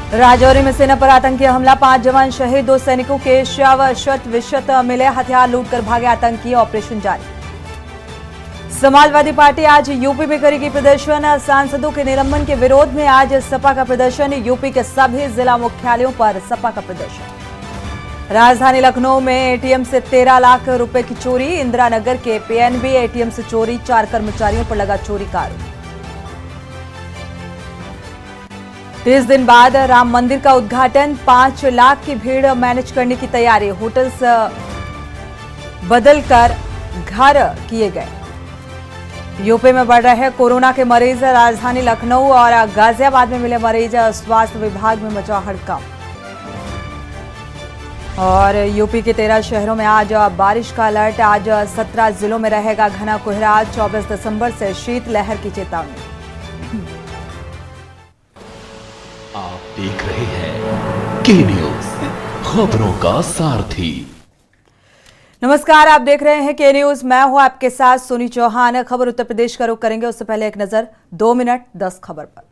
राजौरी में सेना पर आतंकी हमला, 5 जवान शहीद, 2 सैनिकों के शव शत विशत मिले, हथियार लूटकर भागे आतंकी, ऑपरेशन जारी। समाजवादी पार्टी आज यूपी में करेगी प्रदर्शन, सांसदों के निलंबन के विरोध में आज सपा का प्रदर्शन, यूपी के सभी जिला मुख्यालयों पर सपा का प्रदर्शन। राजधानी लखनऊ में एटीएम से 13 लाख रुपए की चोरी, इंदिरा नगर के पीएनबी एटीएम से चोरी, 4 कर्मचारियों पर लगा चोरी का आरोप। 30 दिन बाद राम मंदिर का उद्घाटन, 5 लाख की भीड़ मैनेज करने की तैयारी, होटल्स बदलकर घर किए गए। यूपी में बढ़ रहे कोरोना के मरीज, राजधानी लखनऊ और गाजियाबाद में मिले मरीज, स्वास्थ्य विभाग में मचा हड़कंप। और यूपी के 13 शहरों में आज बारिश का अलर्ट, आज 17 जिलों में रहेगा घना कोहरा, 24 दिसंबर से शीतलहर की चेतावनी। आप देख रहे हैं के न्यूज, खबरों का सारथी। नमस्कार, आप देख रहे हैं के न्यूज, मैं हूं आपके साथ सोनी चौहान। खबर उत्तर प्रदेश का रुख करेंगे, उससे पहले एक नजर 2 मिनट 10 खबर पर।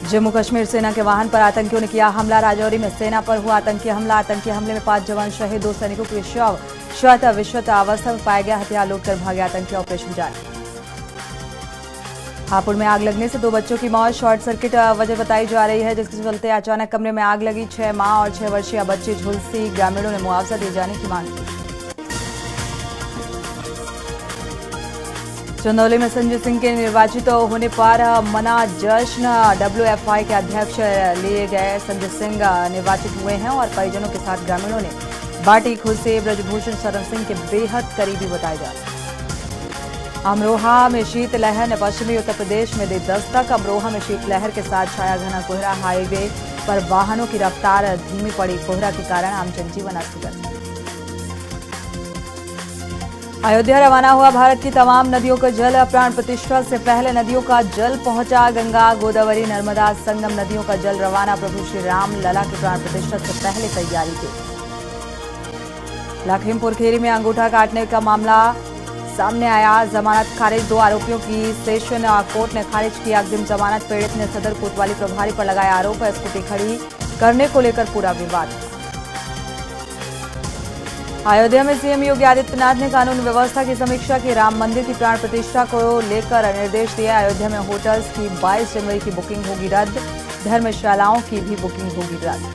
जम्मू कश्मीर सेना के वाहन पर आतंकियों ने किया हमला, राजौरी में सेना पर हुआ आतंकी हमला, आतंकी हमले में 5 जवान शहीद, 2 सैनिकों के शव शत विशत अवस्था में पाया गया, हथियार लूटकर भागे आतंकी, ऑपरेशन जारी। हापुड़ में आग लगने से 2 बच्चों की मौत, शॉर्ट सर्किट वजह बताई जा रही है, जिसके चलते अचानक कमरे में आग लगी, 6 मां और 6 वर्षीय बच्ची झुलसी, ग्रामीणों ने मुआवजा दिए जाने की मांग की। चंदौली में संजय सिंह के निर्वाचित होने पर मना जश्न, डब्ल्यूएफआई के अध्यक्ष लिए गए संजय सिंह निर्वाचित हुए हैं और परिजनों के साथ ग्रामीणों ने बाटी खुशी, ब्रजभूषण शरण सिंह के बेहद करीबी बताए जा रहे हैं। अमरोहा में शीतलहर ने पश्चिमी उत्तर प्रदेश में दी दस्तक, अमरोहा में शीतलहर के साथ छाया घना कोहरा, हाईवे पर वाहनों की रफ्तार धीमी पड़ी, कोहरा के कारण आम जनजीवन अस्त-व्यस्त। अयोध्या रवाना हुआ भारत की तमाम नदियों का जल, प्राण प्रतिष्ठा से पहले नदियों का जल पहुंचा, गंगा, गोदावरी, नर्मदा, संगम नदियों का जल रवाना, प्रभु श्री राम लला की प्राण प्रतिष्ठा से पहले तैयारी की। लखीमपुर खीरी में अंगूठा काटने का मामला सामने आया, जमानत खारिज, 2 आरोपियों की सेशन कोर्ट ने खारिज की अग्रिम जमानत, पीड़ित ने सदर कोतवाली प्रभारी पर लगाया आरोप, स्कूटी खड़ी करने को लेकर पूरा विवाद। अयोध्या में सीएम योगी आदित्यनाथ ने कानून व्यवस्था की समीक्षा की, राम मंदिर की प्राण प्रतिष्ठा को लेकर निर्देश दिए, अयोध्या में होटल्स की 22 जनवरी की बुकिंग होगी रद्द, धर्मशालाओं की भी बुकिंग होगी रद्द।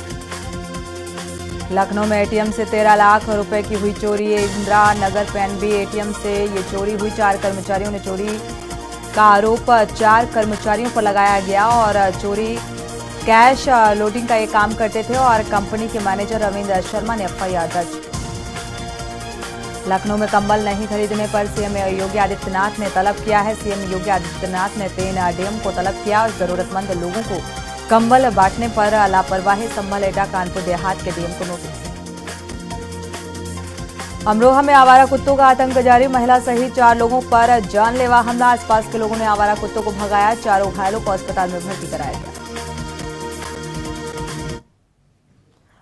लखनऊ में एटीएम से 13 लाख रुपए की हुई चोरी, इंदिरा नगर पीएनबी एटीएम से ये चोरी हुई, 4 कर्मचारियों ने चोरी का आरोप 4 कर्मचारियों पर लगाया गया और चोरी कैश लोडिंग का ये काम करते थे और कंपनी के मैनेजर रविंद्र शर्मा ने एफआईआर दर्ज की। लखनऊ में कंबल नहीं खरीदने पर सीएम योगी आदित्यनाथ ने तलब किया है, सीएम योगी आदित्यनाथ ने 3 डीएम को तलब किया और जरूरतमंद लोगों को कंबल बांटने पर लापरवाही संभल एटा कानपुर देहात के डीएम को नोटिस। अमरोहा में आवारा कुत्तों का आतंक जारी, महिला सहित 4 लोगों पर जानलेवा हमला, आसपास के लोगों ने आवारा कुत्तों को भगाया, 4 घायलों को अस्पताल में भर्ती कराया गया।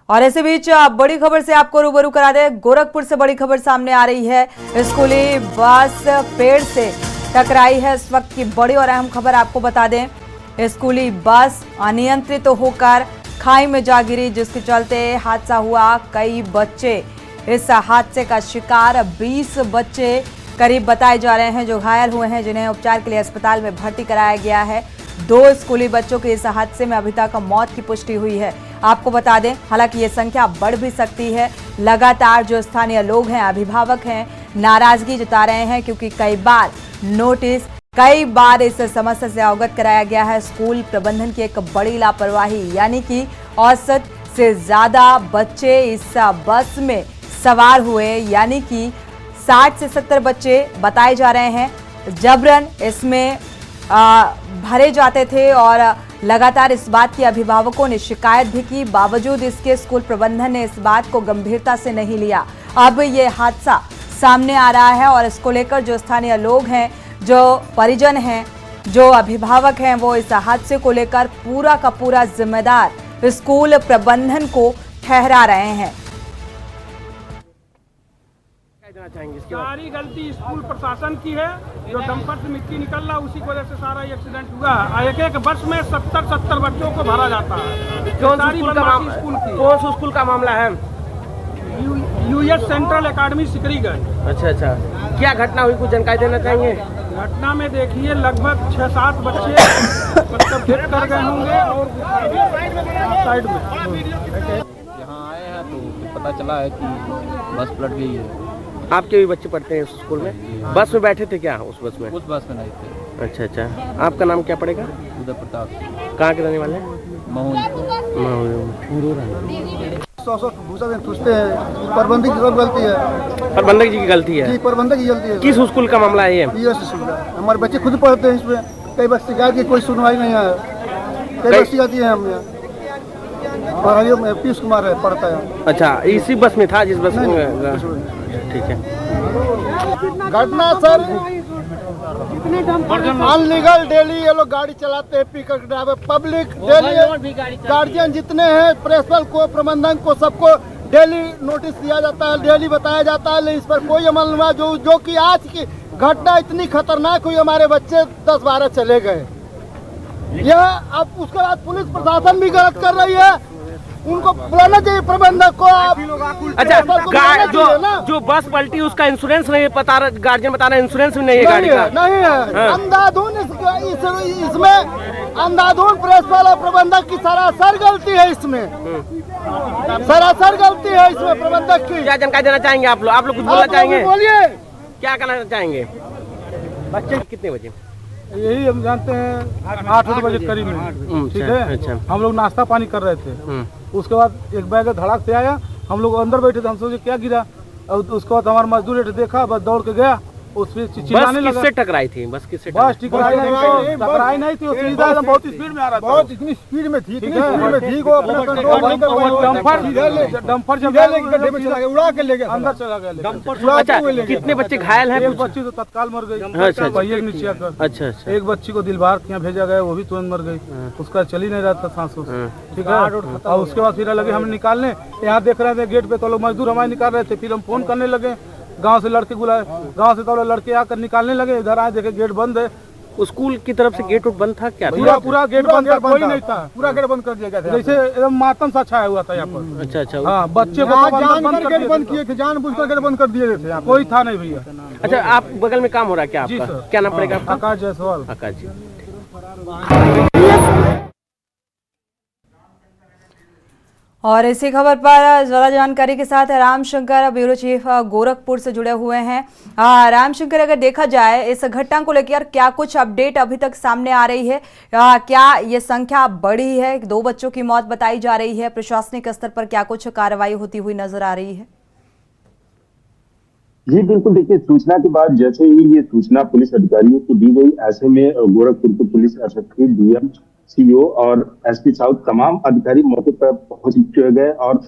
और इसी बीच बड़ी खबर से आपको रूबरू करा दें, गोरखपुर से बड़ी खबर सामने आ रही है, स्कूली बस पेड़ से टकराई है, इस वक्त की बड़ी और अहम खबर आपको बता दें, स्कूली बस अनियंत्रित होकर खाई में जा गिरी, जिसके चलते हादसा हुआ, कई बच्चे इस हादसे का शिकार, 20 बच्चे करीब बताए जा रहे हैं जो घायल हुए हैं, जिन्हें उपचार के लिए अस्पताल में भर्ती कराया गया है। 2 स्कूली बच्चों के इस हादसे में अभी तक मौत की पुष्टि हुई है। आपको बता दें, हालांकि ये संख्या बढ़ भी सकती है, लगातार जो स्थानीय लोग हैं, अभिभावक हैं, नाराजगी जता रहे हैं, क्योंकि कई बार इस समस्या से अवगत कराया गया है। स्कूल प्रबंधन की एक बड़ी लापरवाही, यानी कि औसत से ज्यादा बच्चे इस बस में सवार हुए, यानी कि 60 से 70 बच्चे बताए जा रहे हैं जबरन इसमें भरे जाते थे और लगातार इस बात की अभिभावकों ने शिकायत भी की, बावजूद इसके स्कूल प्रबंधन ने इस बात को गंभीरता से नहीं लिया। अब ये हादसा सामने आ रहा है और इसको लेकर जो स्थानीय लोग हैं, जो परिजन हैं, जो अभिभावक हैं, वो इस हादसे को लेकर पूरा का पूरा जिम्मेदार स्कूल प्रबंधन को ठहरा रहे हैं। सारी गलती स्कूल प्रशासन की है। जो डंपर से मिट्टी निकल रहा उसी की वजह से सारा ये एक्सीडेंट हुआ। एक एक बस में 70 बच्चों को भरा जाता है। कौन सा स्कूल का मामला है? US central academy Sikriganj. अच्छा, क्या घटना हुई, कुछ जानकारी देना चाहेंगे? घटना में देखिए लगभग 6-7 बच्चे मतलब डेथ कर गए होंगे और साइड में यहाँ आए हैं तो पता चला है कि बस पलट गई है। आपके भी बच्चे पढ़ते हैं उस स्कूल में? बस में बैठे थे क्या उस बस में? उस बस में नहीं थे। अच्छा, आपका नाम क्या पड़ेगा? उदय प्रताप। कहाँ के रहने वाले हैं? महू। पूछते हैं प्रबंधक की गलती है। प्रबंधक जी की गलती है? जी, प्रबंधक की गलती है। किस स्कूल का मामला है ये? हमारे बच्चे खुद पढ़ते हैं इसमें। कई बार शिकायत की कोई सुनवाई नहीं है। कई बार शिकायत है हम पीयूष कुमार है पढ़ता है। अच्छा, इसी बस में था जिस बस में? ठीक है। घटना सर अनलीगल डेली ये लोग गाड़ी चलाते हैं, pickup driver public daily guardian जितने हैं प्रिंसिपल को प्रबंधन को सबको डेली नोटिस दिया जाता है, डेली बताया जाता है, लेकिन इस पर कोई अमल नहीं हुआ। जो कि आज की घटना इतनी खतरनाक हुई, हमारे बच्चे 10-12 चले गए। यह अब उसके बाद पुलिस प्रशासन भी गलत कर रही है। उनको बुलाना चाहिए प्रबंधक को। आप अच्छा, जो बस पलटी उसका इंश्योरेंस नहीं पता, गार्जियन बता रहा है इंश्योरेंस भी नहीं है गाड़ी का। नहीं है। अंधाधुन इसमें अंधाधुन प्रिंसिपल और प्रबंधक की सरासर गलती है। इसमें सरासर गलती है इसमें प्रबंधक की। क्या जानकारी देना चाहेंगे आप लोग कुछ बोलना चाहेंगे? बोलिए, क्या कहना चाहेंगे? बच्चे कितने बजे? यही हम जानते हैं 8 बजे करीब में। ठीक है। अच्छा। हम लोग नाश्ता पानी कर रहे थे। उसके बाद एक बैग धड़ाक से आया, हम लोग अंदर बैठे थे, हम सोचे क्या गिरा। और उसके बाद हमारा मजदूर देखा, बस दौड़ के गया, उसमें चिल्लाने लगा। किससे टकराई थी? बस किससे टकराई नहीं थी, सीधा एकदम बहुत स्पीड में आ रहा था। बहुत इतनी स्पीड में थी, डंपर जब उड़ा के ले गया, अंदर चला गया। अच्छा, कितने बच्चे घायल हैं? एक बच्ची तो तत्काल मर गई। अच्छा, पहिए नीचे आकर। अच्छा। एक बच्ची को दिलबार के यहाँ भेजा गया, वो भी तुरंत मर गई। उसका चल ही नहीं रहा था सांस। ठीक है। और उसके बाद फिर लगे हमें निकालने, यहाँ देख रहे थे गेट पे तो लोग मजदूर हमारे निकाल रहे थे। फिर हम फोन करने लगे, गांव से लड़के बुलाए, गांव से तो लड़के आकर निकालने लगे। इधर आए, देखे गेट बंद है। स्कूल की तरफ से गेट बंद था क्या? पूरा गेट बंद था, कोई नहीं था। पूरा गेट बंद कर दिया गया था, जैसे एकदम मातम सा छाया हुआ था यहाँ पर। अच्छा। हाँ, बच्चे को गेट बंद किए थे, जानबूझकर गेट बंद कर दिए थे। कोई था नहीं भैया। अच्छा, आप बगल में काम हो रहा है क्या आपका? क्या नाम पड़ेगा आपका? आकाश जायसवाल। आकाश जी। और इसी खबर पर ज्यादा जानकारी के साथ रामशंकर ब्यूरो चीफ गोरखपुर से जुड़े हुए हैं। रामशंकर, अगर देखा जाए इस घटना को लेकर क्या कुछ अपडेट अभी तक सामने आ रही है? क्या ये संख्या बढ़ी है? 2 बच्चों की मौत बताई जा रही है। प्रशासनिक स्तर पर क्या कुछ कार्रवाई होती हुई नजर आ रही है? जी बिल्कुल, देखिए सूचना के बाद जैसे ही ये सूचना पुलिस अधिकारियों को दी गई, ऐसे में गोरखपुर के पुलिस एसएसपी, डीएम, सीओ और एसपी साउथ तमाम अधिकारी मौके पर पहुंच गए और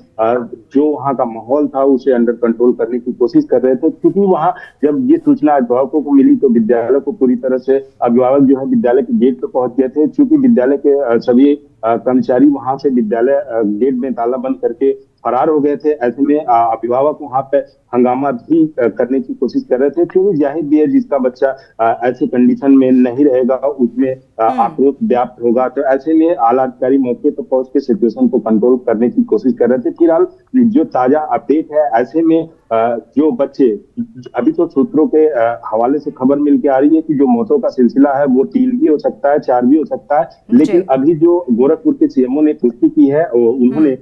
जो वहां का माहौल था उसे अंडर कंट्रोल करने की कोशिश कर रहे थे। क्योंकि वहां जब ये सूचना अभिभावकों को मिली तो विद्यालय को पूरी तरह से अभिभावक जो है विद्यालय के गेट पर पहुंच गए थे। क्योंकि विद्यालय के सभी कर्मचारी वहां से विद्यालय गेट में ताला बंद करके फरार हो गए थे। ऐसे में अभिभावक वहां पे हंगामा भी करने की कोशिश कर रहे थे, क्योंकि जाहिर भी है जिसका बच्चा ऐसे कंडीशन में नहीं रहेगा उसमें आक्रोश व्याप्त होगा। तो ऐसे में आला अधिकारी मौके पर पहुंच के सिचुएशन को कंट्रोल करने की कोशिश कर रहे थे। फिलहाल जो ताजा अपडेट है, ऐसे में जो बच्चे अभी तो सूत्रों के हवाले से खबर मिल के आ रही है कि जो मौतों का सिलसिला है वो 3 भी हो सकता है, 4 भी हो सकता है। लेकिन अभी जो गोरखपुर के सीएमओ ने पुष्टि की है, उन्होंने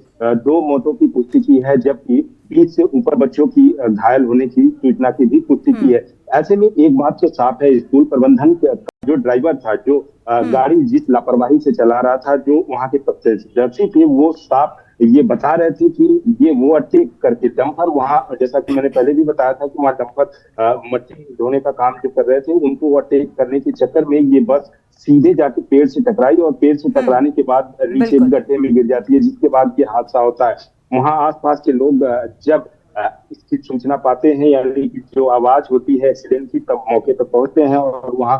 2 मौतों की पुष्टि की है, जबकि 20 से ऊपर बच्चों की घायल होने की सूचना की भी पुष्टि की है। ऐसे में एक बात तो साफ है, स्कूल प्रबंधन का जो ड्राइवर था, जो गाड़ी जिस लापरवाही से चला रहा था, जो वहां के प्रत्याशी थे, वो साफ ये बता रहे थे कि ये वो अटैक करके डंपर वहां, जैसा कि मैंने पहले भी बताया था कि वहां डंपर मट्टी ढोने का काम जो कर रहे थे, उनको वो अटैक करने के चक्कर में ये बस सीधे जाके पेड़ से टकराई और पेड़ से टकराने के बाद नीचे गड्ढे में गिर जाती है, जिसके बाद ये हादसा होता है। वहां आसपास के लोग जब इसकी सूचना पाते हैं, यानी जो आवाज होती है एक्सीडेंट की, तब मौके पर पहुंचते हैं और वहां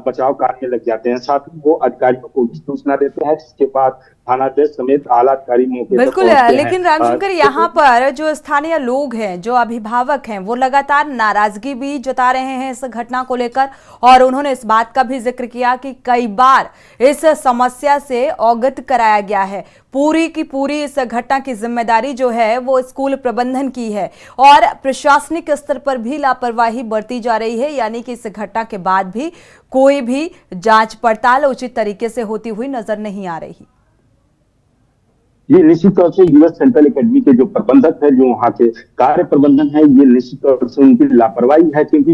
बचाव कार्य लग जाते हैं। साथ ही वो अधिकारियों को भी सूचना देते हैं, जिसके बाद थानाध्यक्ष समेत आला अधिकारी मौके पर बिल्कुल, पहुंचते हैं। लेकिन रामशंकर यहाँ पर जो स्थानीय लोग हैं, जो अभिभावक हैं, वो लगातार नाराजगी भी जता रहे हैं इस घटना को लेकर, और उन्होंने इस बात का भी जिक्र किया कि कई बार इस समस्या से अवगत कराया गया है। पूरी की पूरी इस घटना की जिम्मेदारी जो है वो स्कूल प्रबंधन की है और प्रशासनिक स्तर पर भी लापरवाही बरती जा रही है, यानी कि इस घटना के बाद भी कोई भी जांच पड़ताल उचित तरीके से होती हुई नजर नहीं आ रही। ये निश्चित तौर से यूएस सेंट्रल एकेडमी के जो प्रबंधक है, जो वहाँ के कार्य प्रबंधन है, ये निश्चित तौर से उनकी लापरवाही है, क्योंकि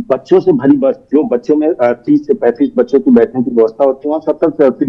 बच्चों से भरी बस, जो बच्चों में 30 से 35 बच्चों की बैठने की व्यवस्था होती है, 70 से 80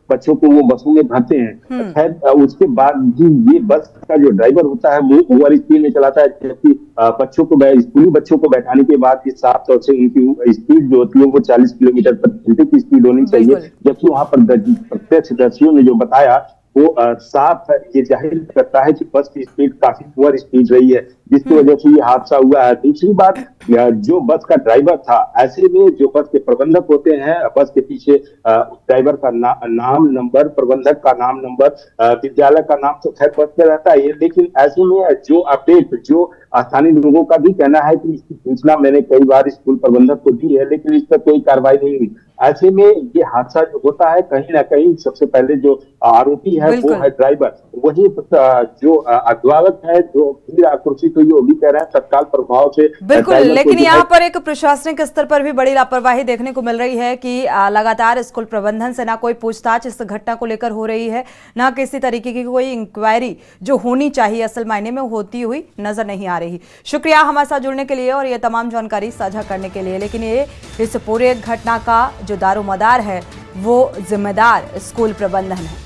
बच्चों को वो बसों में भरते हैं। खैर, उसके बाद भी ये बस का जो ड्राइवर होता है वो ओवर स्पीड में चलाता है, जबकि स्कूली बच्चों को बैठाने के बाद ये साफ तौर से उनकी स्पीड जो होती है वो 40 किलोमीटर प्रति घंटे की स्पीड होनी चाहिए, जबकि वहां पर प्रत्यक्षदर्शियों ने जो बताया वो साफ ये जाहिर करता है कि बस की स्पीड काफी ओवर स्पीड रही है, जिसकी वजह से ये हादसा हुआ है। दूसरी बात, जो बस का ड्राइवर था, ऐसे में जो बस के प्रबंधक होते हैं, बस के पीछे ड्राइवर का नाम नंबर, प्रबंधक का नाम नंबर, विद्यालय का नाम तो खैर बस पे रहता है, लेकिन ऐसे में जो अपडेट, जो स्थानीय लोगों का भी कहना है कि इसकी सूचना मैंने कई बार स्कूल प्रबंधक को दी है, लेकिन इस पर कोई कार्रवाई नहीं हुई। ऐसे में ये हादसा जो होता है, कहीं ना कहीं सबसे पहले जो आरोपी है वो है ड्राइवर, वही जो अभिभावक है जो फिर आक्रोशित हुई, वो भी कह रहे हैं तत्काल प्रभाव से। बिल्कुल, लेकिन यहाँ पर एक प्रशासनिक स्तर पर भी बड़ी लापरवाही देखने को मिल रही है कि लगातार स्कूल प्रबंधन से ना कोई पूछताछ इस घटना को लेकर हो रही है, ना किसी तरीके की कोई इंक्वायरी जो होनी चाहिए असल मायने में होती हुई नजर नहीं आ रही। शुक्रिया हमारे साथ जुड़ने के लिए और ये तमाम जानकारी साझा करने के लिए। लेकिन ये इस पूरे घटना का जो दारोमदार है वो जिम्मेदार स्कूल प्रबंधन है।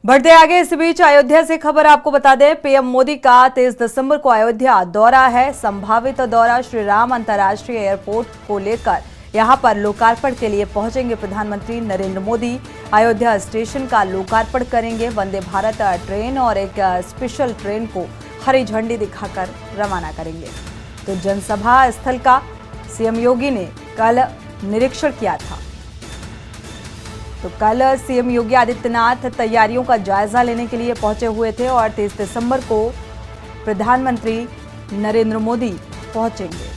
बढ़ते आगे, इस बीच अयोध्या से खबर आपको बता दें, पीएम मोदी का 23 दिसंबर को अयोध्या दौरा है। संभावित दौरा श्री राम अंतर्राष्ट्रीय एयरपोर्ट को लेकर यहां पर लोकार्पण के लिए पहुंचेंगे प्रधानमंत्री नरेंद्र मोदी। अयोध्या स्टेशन का लोकार्पण करेंगे, वंदे भारत ट्रेन और एक स्पेशल ट्रेन को हरी झंडी दिखाकर रवाना करेंगे। तो जनसभा स्थल का सीएम योगी ने कल निरीक्षण किया था। तो कल सीएम योगी आदित्यनाथ तैयारियों का जायजा लेने के लिए पहुंचे हुए थे और 23 दिसंबर को प्रधानमंत्री नरेंद्र मोदी पहुंचेंगे।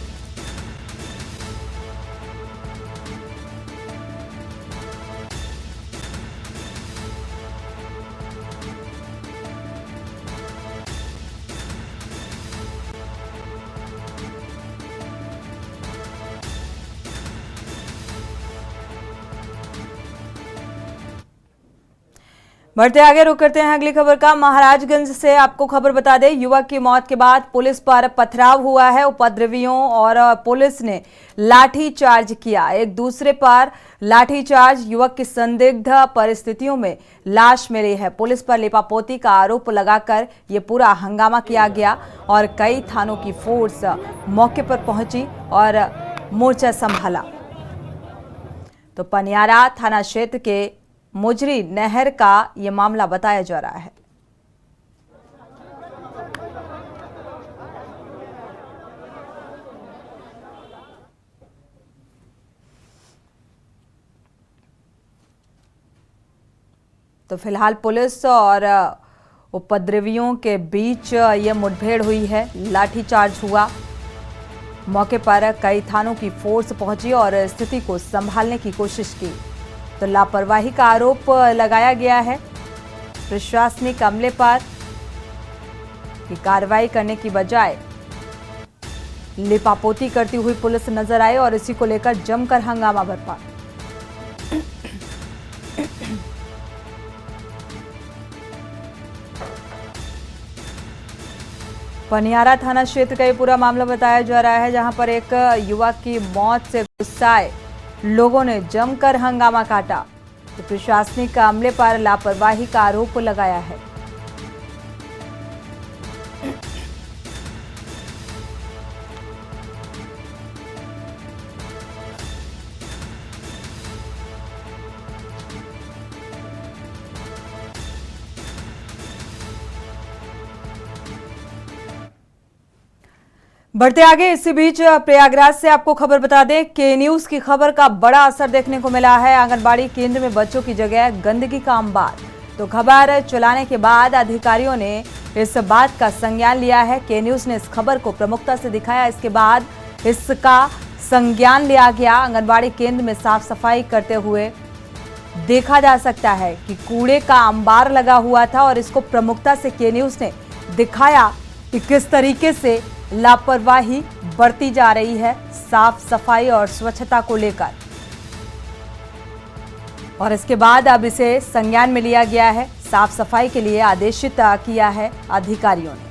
बढ़ते आगे, रुक करते हैं अगली खबर का। महाराजगंज से आपको खबर बता दें, युवक की मौत के बाद पुलिस पर पथराव हुआ है। उपद्रवियों और पुलिस ने लाठीचार्ज किया, एक दूसरे पर लाठीचार्ज। युवक की संदिग्ध परिस्थितियों में लाश मिली है। पुलिस पर लिपापोती का आरोप लगाकर यह पूरा हंगामा किया गया और कई थानों की फोर्स मौके पर पहुंची और मोर्चा संभाला। तो पनियारा थाना क्षेत्र के मुजरी नहर का यह मामला बताया जा रहा है। तो फिलहाल पुलिस और उपद्रवियों के बीच यह मुठभेड़ हुई है, लाठीचार्ज हुआ। मौके पर कई थानों की फोर्स पहुंची और स्थिति को संभालने की कोशिश की। तो लापरवाही का आरोप लगाया गया है प्रशासनिक अमले पर कि कार्रवाई करने की बजाय लिपापोती करती हुई पुलिस नजर आई और इसी को लेकर जमकर हंगामा बरपा। पनियारा थाना क्षेत्र का ये पूरा मामला बताया जा रहा है, जहां पर एक युवक की मौत से गुस्साए लोगों ने जमकर हंगामा काटा। तो प्रशासनिक अमले पर लापरवाही का आरोप लगाया है। बढ़ते आगे, इसी बीच प्रयागराज से आपको खबर बता दें कि न्यूज की खबर का बड़ा असर देखने को मिला है। आंगनबाड़ी केंद्र में बच्चों की जगह गंदगी का अंबार। तो खबर चलाने के बाद अधिकारियों ने इस बात का संज्ञान लिया है। के न्यूज ने इस खबर को प्रमुखता से दिखाया, इसके बाद इसका संज्ञान लिया गया। आंगनबाड़ी केंद्र में साफ सफाई करते हुए देखा जा सकता है कि कूड़े का अंबार लगा हुआ था और इसको प्रमुखता से के न्यूज ने दिखाया कि किस तरीके से लापरवाही बरती जा रही है साफ सफाई और स्वच्छता को लेकर। और इसके बाद अब इसे संज्ञान में लिया गया है, साफ सफाई के लिए आदेशित किया है अधिकारियों ने।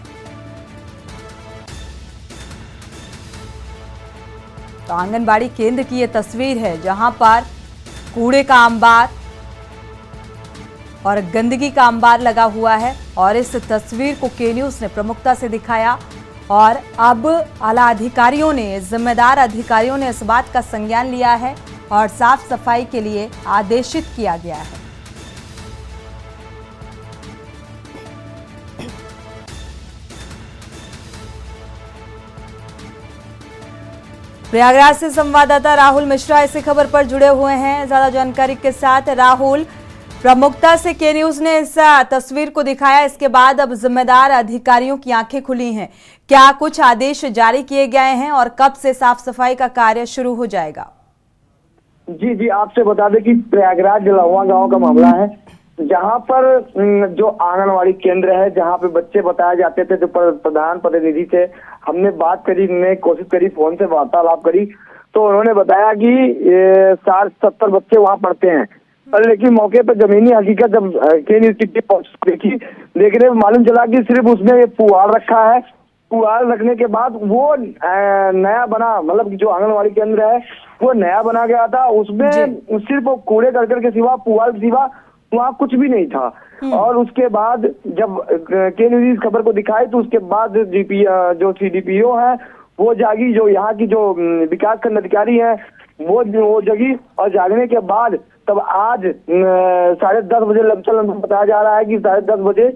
तो आंगनबाड़ी केंद्र की ये तस्वीर है जहां पर कूड़े का अंबार और गंदगी का अंबार लगा हुआ है और इस तस्वीर को के न्यूज ने प्रमुखता से दिखाया। और अब आला अधिकारियों ने, जिम्मेदार अधिकारियों ने इस बात का संज्ञान लिया है और साफ सफाई के लिए आदेशित किया गया है। प्रयागराज से संवाददाता राहुल मिश्रा इसी खबर पर जुड़े हुए हैं ज्यादा जानकारी के साथ। राहुल, प्रमुखता से के न्यूज ने इस तस्वीर को दिखाया, इसके बाद अब जिम्मेदार अधिकारियों की आंखें खुली हैं। क्या कुछ आदेश जारी किए गए हैं और कब से साफ सफाई का कार्य शुरू हो जाएगा? जी, आपसे बता दें कि प्रयागराज जलावा गांव का मामला है, जहां पर जो आंगनवाड़ी केंद्र है, जहां पे बच्चे बताए जाते थे, जो प्रधान प्रतिनिधि थे, हमने बात करी, ने कोशिश करी, फोन से वार्तालाप करी, तो उन्होंने बताया कि 60-70 बच्चे वहां पढ़ते हैं। पर लेकिन मौके पर जमीनी हकीकत जब के न्यूज की टीम देखी, देखने में मालूम चला कि सिर्फ उसने पुआल रखा है। पुआल रखने के बाद वो नया बना, मतलब जो आंगनवाड़ी केंद्र है वो नया बना गया था, उसमें सिर्फ वो कूड़े करकट के सिवा, पुआल के सिवा वहाँ कुछ भी नहीं था। और उसके बाद जब के न्यूज इस खबर को दिखाई तो उसके बाद जो CDPO है वो जागी, जो यहाँ की जो विकास खंड अधिकारी है वो जगी, और जागने के बाद तब आज 10:30 बजे लमसम बताया जा रहा है कि 10:30 बजे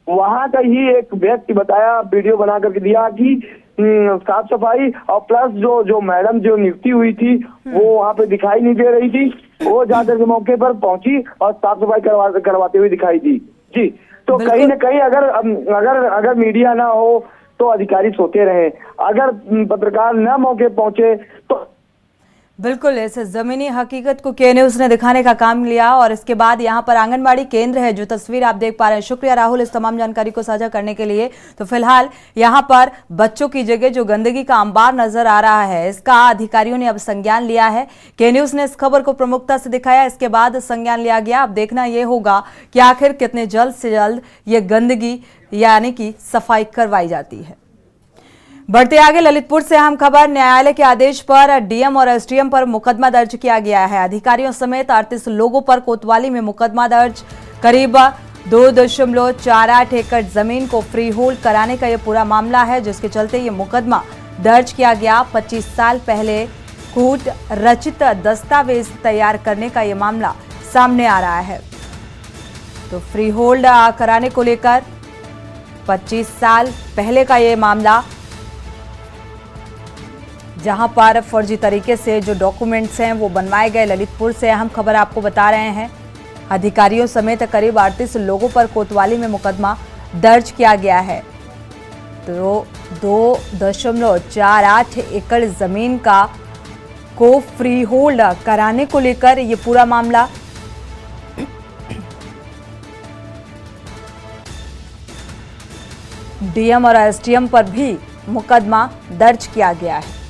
वहां का ही एक व्यक्ति बताया, वीडियो बना करके दिया कि साफ सफाई और प्लस जो मैडम जो नियुक्ति हुई थी वो वहां पे दिखाई नहीं दे रही थी, वो जाकर के मौके पर पहुंची और साफ सफाई करवाते हुए दिखाई दी। जी, तो कहीं ना कहीं अगर मीडिया ना हो तो अधिकारी सोते रहे, अगर पत्रकार न मौके पहुंचे तो बिल्कुल इस जमीनी हकीकत को के न्यूज ने दिखाने का काम लिया। और इसके बाद यहाँ पर आंगनबाड़ी केंद्र है, जो तस्वीर आप देख पा रहे हैं। शुक्रिया राहुल इस तमाम जानकारी को साझा करने के लिए। तो फिलहाल यहाँ पर बच्चों की जगह जो गंदगी का अंबार नजर आ रहा है, इसका अधिकारियों ने अब संज्ञान लिया है। के न्यूज ने इस खबर को प्रमुखता से दिखाया, इसके बाद संज्ञान लिया गया। अब देखना यह होगा कि आखिर कितने जल्द से जल्द ये गंदगी यानी कि सफाई करवाई जाती है। बढ़ते आगे, ललितपुर से अहम खबर, न्यायालय के आदेश पर DM और SDM पर मुकदमा दर्ज किया गया है। अधिकारियों समेत 38 लोगों पर कोतवाली में मुकदमा दर्ज। करीब 2.48 एकड़ जमीन को फ्री होल्ड कराने का यह पूरा मामला है, जिसके चलते ये मुकदमा दर्ज किया गया। 25 साल पहले कूट रचित दस्तावेज तैयार करने का यह मामला सामने आ रहा है। तो फ्री होल्ड कराने को लेकर 25 साल पहले का ये मामला, जहां पर फर्जी तरीके से जो डॉक्यूमेंट्स हैं वो बनवाए गए। ललितपुर से अहम खबर आपको बता रहे हैं, अधिकारियों समेत करीब 38 लोगों पर कोतवाली में मुकदमा दर्ज किया गया है। तो 2.48 एकड़ जमीन को फ्री होल्ड कराने को लेकर ये पूरा मामला। DM और SDM पर भी मुकदमा दर्ज किया गया है।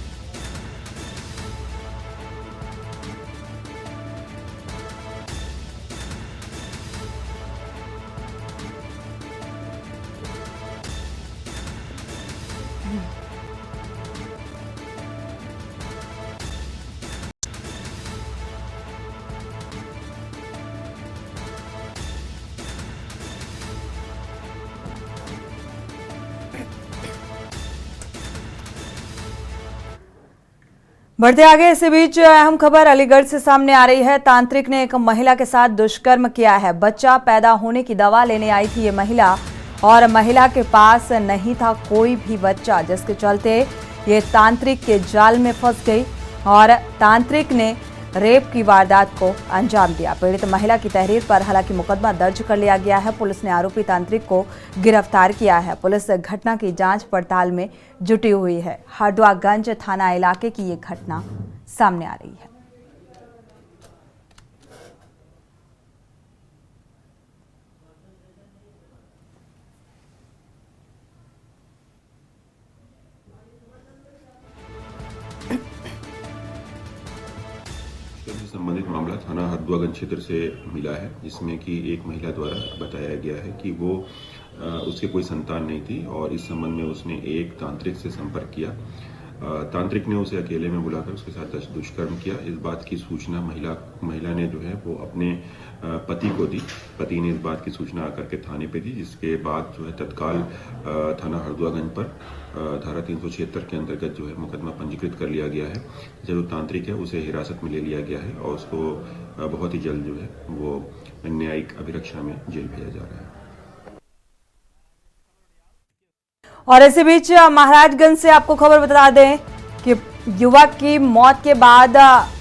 बढ़ते आगे, इसी बीच अहम खबर अलीगढ़ से सामने आ रही है। तांत्रिक ने एक महिला के साथ दुष्कर्म किया है। बच्चा पैदा होने की दवा लेने आई थी ये महिला, और महिला के पास नहीं था कोई भी बच्चा, जिसके चलते ये तांत्रिक के जाल में फंस गई और तांत्रिक ने रेप की वारदात को अंजाम दिया। पीड़ित महिला की तहरीर पर हालांकि मुकदमा दर्ज कर लिया गया है। पुलिस ने आरोपी तांत्रिक को गिरफ्तार किया है। पुलिस घटना की जांच पड़ताल में जुटी हुई है। हरदुआगंज थाना इलाके की ये घटना सामने आ रही है। संबंधित मामला थाना हरदुआगंज क्षेत्र से मिला है, जिसमें कि एक महिला द्वारा बताया गया है कि वो उसके कोई संतान नहीं थी और इस संबंध में उसने एक तांत्रिक से संपर्क किया। तांत्रिक ने उसे अकेले में बुलाकर उसके साथ दुष्कर्म किया। इस बात की सूचना महिला ने जो है वो अपने पति को दी। पति ने इस बात की सूचना आकर के थाने पे दी, जिसके बाद जो है तत्काल थाना हरदुआगंज पर धारा 376 के अंतर्गत जो है मुकदमा पंजीकृत कर लिया गया है। जो तांत्रिक है उसे हिरासत में ले लिया गया है और उसको बहुत ही जल्द जो है वो न्यायिक अभिरक्षा में जेल भेजा जा रहा है। और इसी बीच महाराजगंज से आपको खबर बता दें कि युवक की मौत के बाद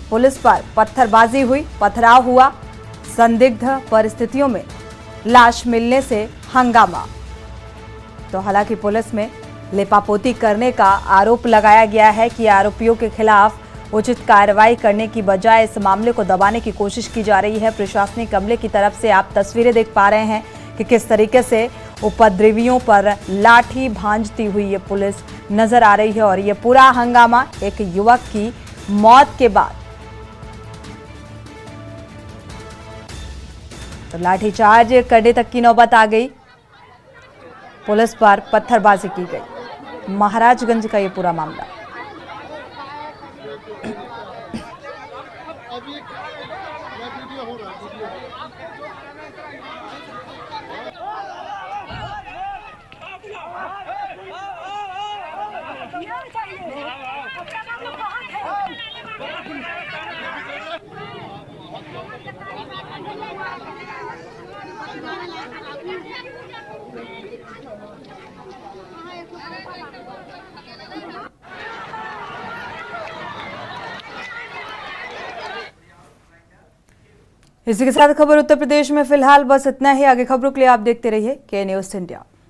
पुलिस पर पत्थरबाजी हुई, पथराव हुआ। संदिग्ध परिस्थितियों में लाश मिलने से हंगामा। तो हालांकि पुलिस में लेपापोती करने का आरोप लगाया गया है कि आरोपियों के खिलाफ उचित कार्रवाई करने की बजाय इस मामले को दबाने की कोशिश की जा रही है। प्रशासनिक अमले की तरफ से आप तस्वीरें देख पा रहे हैं कि किस तरीके से उपद्रवियों पर लाठी भांजती हुई ये पुलिस नजर आ रही है। और ये पूरा हंगामा एक युवक की मौत के बाद। तो लाठीचार्ज करने तक की नौबत आ गई, पुलिस पर पत्थरबाजी की गई। महाराजगंज का ये पूरा मामला। इसी के साथ खबर उत्तर प्रदेश में फिलहाल बस इतना ही। आगे खबरों के लिए आप देखते रहिए के न्यूज़ इंडिया।